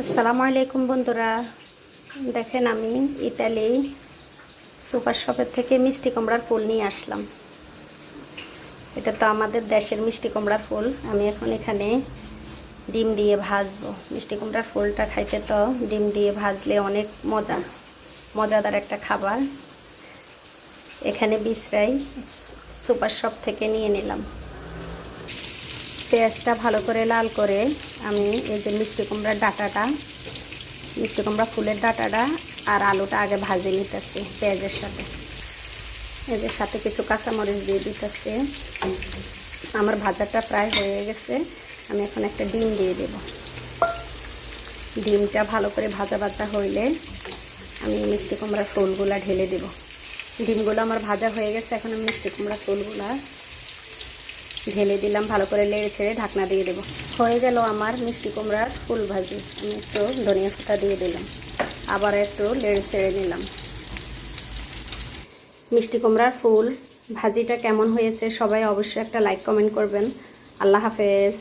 আসসালামু আলাইকুম বন্ধুরা, দেখেন আমি ইতালি সুপার শপের থেকে মিষ্টি কুমড়ার ফুল নিয়ে আসলাম। এটা তো আমাদের দেশের মিষ্টি কুমড়ার ফুল। আমি এখন এখানে ডিম দিয়ে ভাজবো। মিষ্টি কুমড়ার ফুলটা খাইতে তো ডিম দিয়ে ভাজলে অনেক মজাদার একটা খাবার। এখানে বিছরাই সুপার শপ থেকে নিয়ে নিলাম। পেঁয়াজটা ভালো করে লাল করে আমি এই যে মিষ্টি কুমড়া ফুলের ডাঁটাটা আর আলুটা আগে ভাজে নিতেছি পেঁয়াজের সাথে। পেঁয়াজের সাথে কিছু কাঁচামরিচ দিয়ে দিতেছি। আমার ভাজাটা প্রায় হয়ে গেছে। আমি এখন একটা ডিম দিয়ে দেব। ডিমটা ভালো করে ভাজা হইলে আমি মিষ্টি কুমড়ার ফুলগুলা ঢেলে দেব। ডিমগুলো আমার ভাজা হয়ে গেছে। এখন আমি মিষ্টি কুমড়ার ফুলগুলা ঢেলে দিলাম, ভালো করে নেড়ে ছেড়ে ঢাকনা দিয়ে দেব। হয়ে গেল আমার মিষ্টি কুমড়ার ফুল ভাজি। আমি একটু ধনিয়া পাতা দিয়ে দিলাম, আবার একটু নেড়ে ছেড়ে নিলাম। মিষ্টি কুমড়ার ফুল ভাজিটা কেমন হয়েছে সবাই অবশ্যই একটা লাইক কমেন্ট করবেন। আল্লাহ হাফেজ।